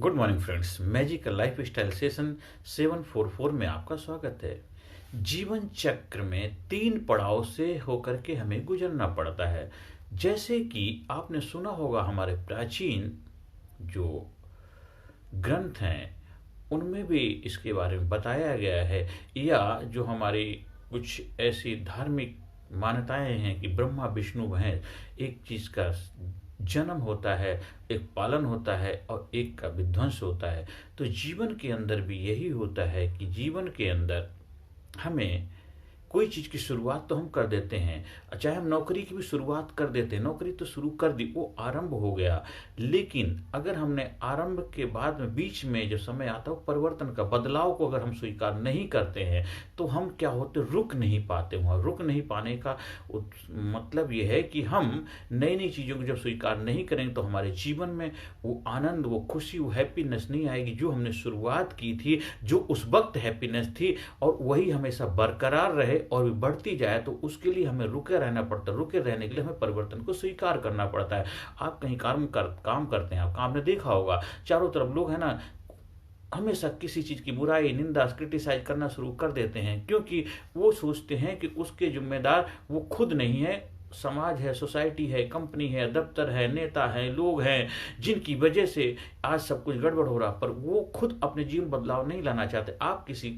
Good morning friends, magical life style session 744 में आपका स्वागत है। जीवन चक्र में 3 पड़ाव से होकर के हमें गुजरना पड़ता है। जैसे कि आपने सुना होगा, हमारे प्राचीन जो ग्रंथ हैं उनमें भी इसके बारे में बताया गया है, या जो हमारी कुछ ऐसी धार्मिक मान्यताएं हैं कि ब्रह्मा विष्णु महेश, एक चीज का जन्म होता है, एक पालन होता है और एक का विध्वंस होता है। तो जीवन के अंदर भी यही होता है कि जीवन के अंदर हमें कोई चीज की शुरुआत तो हम कर देते हैं, चाहे हम नौकरी की भी शुरुआत कर देते हैं, नौकरी तो शुरू कर दी, वो आरंभ हो गया। लेकिन अगर हमने आरंभ के बाद में बीच में जो समय आता है वो परिवर्तन का, बदलाव को अगर हम स्वीकार नहीं करते हैं तो हम क्या होते, रुक नहीं पाते। वहाँ रुक नहीं पाने का मतलब ये है कि हम नई नई चीज़ों को जब स्वीकार नहीं करेंगे तो हमारे जीवन में वो आनंद, वो खुशी, वो हैप्पीनेस नहीं आएगी जो हमने शुरुआत की थी, जो उस वक्त हैप्पीनेस थी, और वही हमेशा बरकरार रहे और भी बढ़ती जाए। तो उसके लिए हमें रुके रहना पड़ता है। रुके रहने के लिए हमें परिवर्तन को स्वीकार करना पड़ता है। आप कहीं काम करते हैं, आपने देखा होगा चारों तरफ लोग है ना, हमेशा किसी चीज की बुराई, निंदा, क्रिटिसाइज करना शुरू कर देते हैं, क्योंकि वो सोचते हैं कि उसके जिम्मेदार वो खुद नहीं है, समाज है, सोसाइटी है, कंपनी है, दफ्तर है, नेता है, लोग हैं, जिनकी वजह से आज सब कुछ गड़बड़ हो रहा। पर वो खुद अपने जीवन बदलाव नहीं लाना चाहते। आप किसी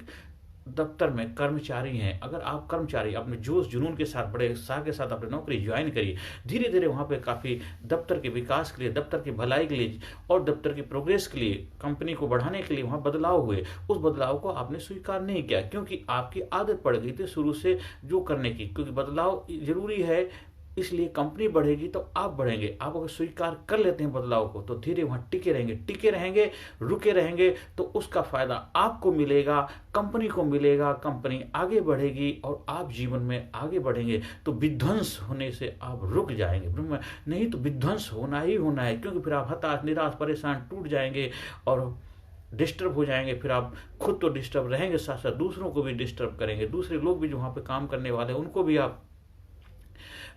दफ्तर में कर्मचारी हैं, अगर आप कर्मचारी अपने जोश जुनून के साथ, बड़े उत्साह के साथ अपनी नौकरी ज्वाइन करिए, धीरे धीरे वहाँ पे काफ़ी दफ्तर के विकास के लिए, दफ्तर की भलाई के लिए और दफ्तर की प्रोग्रेस के लिए, कंपनी को बढ़ाने के लिए वहाँ बदलाव हुए। उस बदलाव को आपने स्वीकार नहीं किया, क्योंकि आपकी आदत पड़ गई थी शुरू से जो करने की, क्योंकि बदलाव जरूरी है, इसलिए कंपनी बढ़ेगी तो आप बढ़ेंगे। आप अगर स्वीकार कर लेते हैं बदलाव को तो धीरे वहां टिके रहेंगे, रुके रहेंगे, तो उसका फायदा आपको मिलेगा, कंपनी को मिलेगा, कंपनी आगे बढ़ेगी और आप जीवन में आगे बढ़ेंगे। तो विध्वंस होने से आप रुक जाएंगे, नहीं तो विध्वंस होना ही होना है, क्योंकि फिर आप हताश, निराश, परेशान, टूट जाएंगे और डिस्टर्ब हो जाएंगे। फिर आप खुद तो डिस्टर्ब रहेंगे, साथ साथ दूसरों को भी डिस्टर्ब करेंगे। दूसरे लोग भी जो वहां पे काम करने वाले हैं उनको भी आप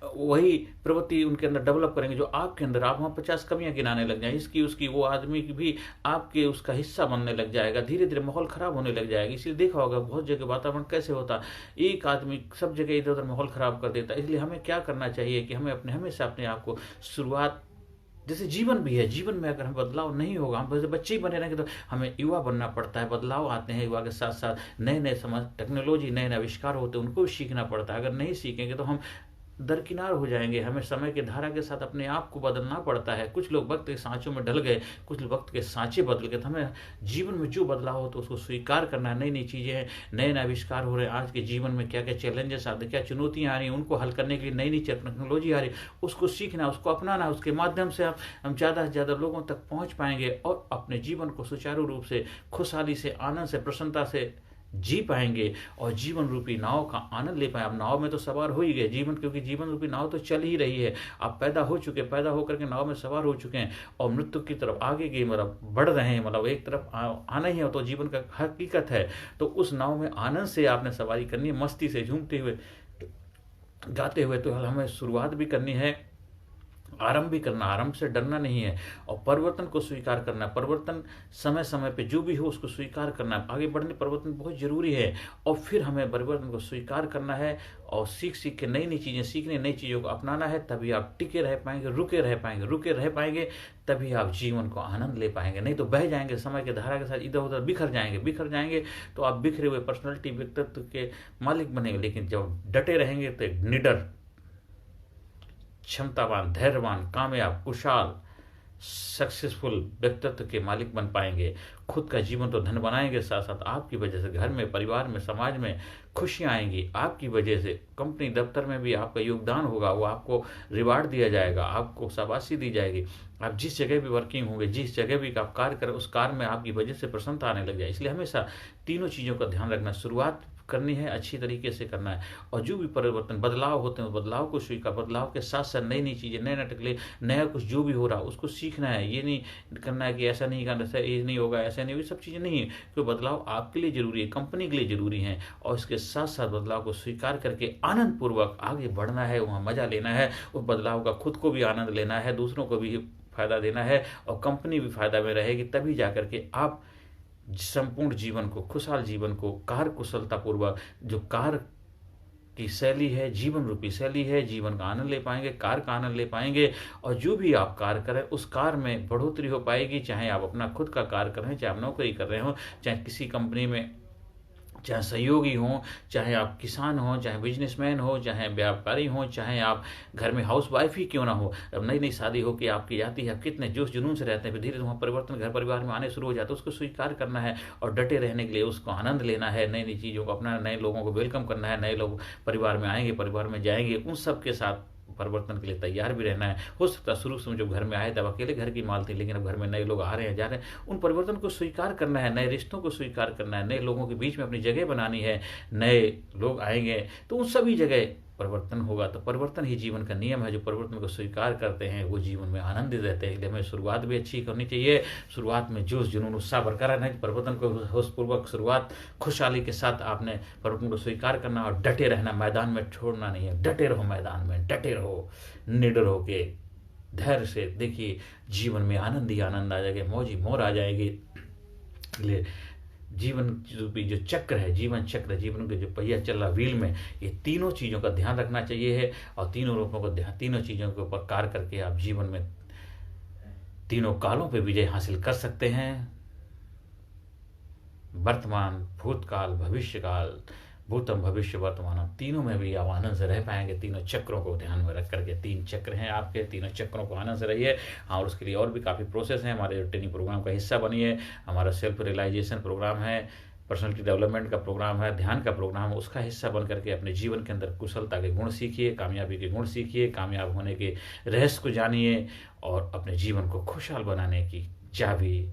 वही प्रवृत्ति उनके अंदर डेवलप करेंगे जो आपके अंदर। आप वहाँ 50 कमियां गिनाने लग जाए, इसकी उसकी, वो आदमी की भी आपके उसका हिस्सा बनने लग जाएगा। धीरे धीरे माहौल खराब होने लग जाएगा। इसलिए देखा होगा बहुत जगह वातावरण कैसे होता, एक आदमी सब जगह इधर उधर माहौल खराब कर देता है। इसलिए हमें क्या करना चाहिए कि हमें हमेशा अपने आप को शुरुआत, जैसे जीवन भी है, जीवन में अगर हम बदलाव नहीं होगा, हम जैसे बच्चे ही बने रहेंगे, तो हमें युवा बनना पड़ता है। बदलाव आते हैं युवा के साथ साथ, नए नए समझ, टेक्नोलॉजी, नए नए आविष्कार होते हैं, उनको भी सीखना पड़ता है। अगर नहीं सीखेंगे तो हम दरकिनार हो जाएंगे। हमें समय के धारा के साथ अपने आप को बदलना पड़ता है। कुछ लोग वक्त के सांचों में ढल गए, कुछ लोग वक्त के सांचे बदल गए। तो हमें जीवन में जो बदलाव हो तो उसको स्वीकार करना है। नई नई चीज़ें हैं, नए नए आविष्कार हो रहे हैं। आज के जीवन में क्या क्या चैलेंजेस आते हैं, क्या चुनौतियाँ आ रही हैं, उनको हल करने के लिए नई नई टेक्नोलॉजी आ रही है, उसको सीखना, उसको अपनाना। उसके माध्यम से हम ज़्यादा से ज़्यादा लोगों तक पहुँच पाएंगे और अपने जीवन को सुचारू रूप से, खुशहाली से, आनंद से, प्रसन्नता से जी पाएंगे और जीवन रूपी नाव का आनंद ले पाए। अब नाव में तो सवार हो ही गए जीवन, क्योंकि जीवन रूपी नाव तो चल ही रही है। आप पैदा हो चुके, पैदा होकर के नाव में सवार हो चुके हैं और मृत्यु की तरफ आगे की मतलब बढ़ रहे हैं, मतलब एक तरफ आना ही है, तो जीवन का हकीकत है। तो उस नाव में आनंद से आपने सवारी करनी है, मस्ती से, झूमते हुए, गाते हुए। तो हमें शुरुआत भी करनी है, आरंभ भी करना, आरंभ से डरना नहीं है और परिवर्तन को स्वीकार करना। परिवर्तन समय समय पे जो भी हो उसको स्वीकार करना है। आगे बढ़ने परिवर्तन बहुत जरूरी है और फिर हमें परिवर्तन को स्वीकार करना है और सीख सीख के नई नई चीज़ें सीखने, नई चीज़ों को अपनाना है। तभी आप टिके रह पाएंगे, रुके रह पाएंगे, तभी आप जीवन को आनंद ले पाएंगे। नहीं तो बह जाएंगे, समय के धारा के साथ इधर उधर बिखर जाएंगे। तो आप बिखरे हुए पर्सनैलिटी, व्यक्तित्व के मालिक बनेंगे। लेकिन जब डटे रहेंगे तो एक निडर, क्षमतावान, धैर्यवान, कामयाब, कुशल, सक्सेसफुल व्यक्तित्व के मालिक बन पाएंगे। खुद का जीवन तो धन बनाएंगे, साथ साथ आपकी वजह से घर में, परिवार में, समाज में खुशियां आएंगी। आपकी वजह से कंपनी, दफ्तर में भी आपका योगदान होगा, वो आपको रिवार्ड दिया जाएगा, आपको शाबाशी दी जाएगी। आप जिस जगह भी वर्किंग होंगे, जिस जगह भी आप कार्य करें, उस कार्य में आपकी वजह से प्रसन्नता आने लग जाए। इसलिए हमेशा तीनों चीज़ों का ध्यान रखना। शुरुआत करनी है, अच्छी तरीके से करना है और जो भी परिवर्तन, बदलाव होते हैं, बदलाव को स्वीकार, बदलाव के साथ साथ नई नई चीज़ें, नए नए नया कुछ जो भी हो रहा है उसको सीखना है। ये नहीं करना है कि ऐसा नहीं करना, ऐसा ये नहीं होगा, ऐसा नहीं, ये सब चीज़ें नहीं है। क्योंकि बदलाव आपके लिए जरूरी है, कंपनी के लिए जरूरी है और इसके साथ साथ बदलाव को स्वीकार करके आनंद पूर्वक आगे बढ़ना है, वहाँ मजा लेना है। उस बदलाव का खुद को भी आनंद लेना है, दूसरों को भी फ़ायदा देना है और कंपनी भी फ़ायदा में रहेगी, तभी जाकर के आप संपूर्ण जीवन को, खुशहाल जीवन को, कार्य कुशलतापूर्वक जो कार्य की शैली है, जीवन रूपी शैली है, जीवन का आनंद ले पाएंगे, कार्य का आनंद ले पाएंगे और जो भी आप कार्य करें उस कार्य में बढ़ोतरी हो पाएगी। चाहे आप अपना खुद का कार्य कर रहे हैं, चाहे आप नौकरी कर रहे हो, चाहे किसी कंपनी में चाहे सहयोगी हों, चाहे आप किसान हों, चाहे बिजनेसमैन हो, चाहे व्यापारी हों, चाहे आप घर में हाउस वाइफ ही क्यों ना हो। अब नई नई शादी हो के आपकी जाती है, आप कितने जोश जुनून से रहते हैं, फिर धीरे धीरे वहाँ परिवर्तन घर परिवार में आने शुरू हो जाता है। उसको स्वीकार करना है और डटे रहने के लिए उसको आनंद लेना है, नई नई चीज़ों को अपना, नए लोगों को वेलकम करना है। नए लोग परिवार में आएंगे, परिवार में जाएंगे, उन सब के साथ परिवर्तन के लिए तैयार भी रहना है। हो सकता है शुरू से जब घर में आए तब अकेले घर की माल थी, लेकिन अब घर में नए लोग आ रहे हैं, जा रहे हैं, उन परिवर्तन को स्वीकार करना है, नए रिश्तों को स्वीकार करना है, नए लोगों के बीच में अपनी जगह बनानी है। नए लोग आएंगे तो उन सभी जगह परिवर्तन होगा। तो परिवर्तन ही जीवन का नियम है। जो परिवर्तन को स्वीकार करते हैं वो जीवन में आनंदित रहते हैं। इसलिए हमें शुरुआत भी अच्छी करनी चाहिए, शुरुआत में जोश जुनून उत्साह बरकरार रहना, परिवर्तन को होशपूर्वक शुरुआत खुशहाली के साथ आपने परिवर्तन को स्वीकार करना और डटे रहना, मैदान में छोड़ना नहीं है। डटे रहो, मैदान में डटे रहो, निडर होके धैर्य से। देखिए जीवन में आनंद ही आनंद आ जाएगा, मौज ही मोर आ जाएगी। इसलिए जीवन रूपी जो चक्र है, जीवन चक्र, जीवन के जो पहिया चल रहा व्हील में, ये तीनों चीज़ों का ध्यान रखना चाहिए है और तीनों रूपों को ध्यान, तीनों चीज़ों के ऊपर कार्य करके आप जीवन में तीनों कालों पे विजय हासिल कर सकते हैं। वर्तमान, भूतकाल, भविष्यकाल, भूतम भविष्य वर्तमान, तीनों में भी आप आनंद से रह पाएंगे। तीनों चक्रों को ध्यान में रख करके, 3 चक्र हैं आपके, तीनों चक्रों को आनंद से रहिए। और उसके लिए और भी काफ़ी प्रोसेस हैं। हमारे ट्रेनिंग प्रोग्राम का हिस्सा बनिए। हमारा सेल्फ रियलाइजेशन प्रोग्राम है, पर्सनैलिटी डेवलपमेंट का प्रोग्राम है, ध्यान का प्रोग्राम है, उसका हिस्सा बन करके अपने जीवन के अंदर कुशलता के गुण सीखिए, कामयाबी के गुण सीखिए, कामयाब होने के रहस्य को जानिए और अपने जीवन को खुशहाल बनाने की चाबी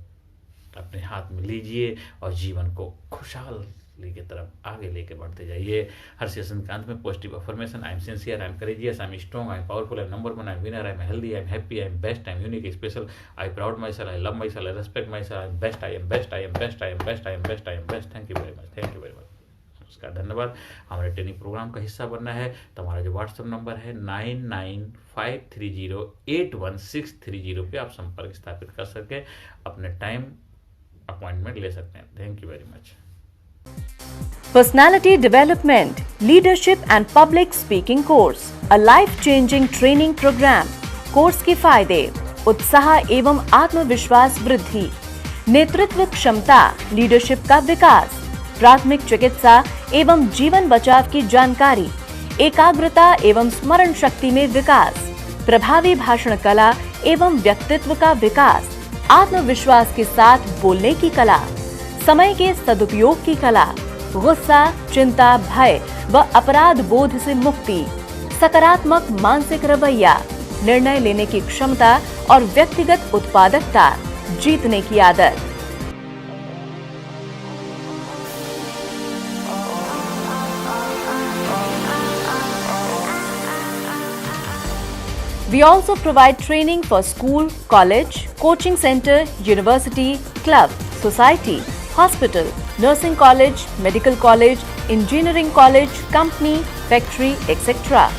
अपने हाथ में लीजिए और जीवन को खुशहाल की तरफ आगे लेके बढ़ते जाइए। हर सेशन के अंत में positive affirmation, I am sincere, I am courageous, I am strong, I am powerful, I am number 1, I am winner, I am healthy, I am happy, I am best, I am unique, special, I proud my self, I love my self, I respect my self, I am best, I am best, I am best, I am best, I am best, I am best. Thank you very much, thank you very much. नमस्कार, धन्यवाद। हमारे training programme का हिस्सा बनना है तो हमारा जो व्हाट्सएप नंबर है 9953081630 पे आप संपर्क स्थापित कर सके, अपने टाइम अपॉइंटमेंट ले सकते हैं। Thank you very much. Personality Development, Leadership and Public Speaking Course, a life-changing training program. Course के फायदे: उत्साह एवं आत्मविश्वास वृद्धि, नेतृत्व क्षमता, लीडरशिप का विकास, प्राथमिक चिकित्सा एवं जीवन बचाव की जानकारी, एकाग्रता एवं स्मरण शक्ति में विकास, प्रभावी भाषण कला एवं व्यक्तित्व का विकास, आत्मविश्वास के साथ बोलने की कला, समय के सदुपयोग की कला, गुस्सा, चिंता, भय व अपराध बोध से मुक्ति, सकारात्मक मानसिक रवैया, निर्णय लेने की क्षमता और व्यक्तिगत उत्पादकता, जीतने की आदत। We also provide training for school, college, coaching center, university, club, society, hospital, nursing college, medical college, engineering college, company, factory, etc.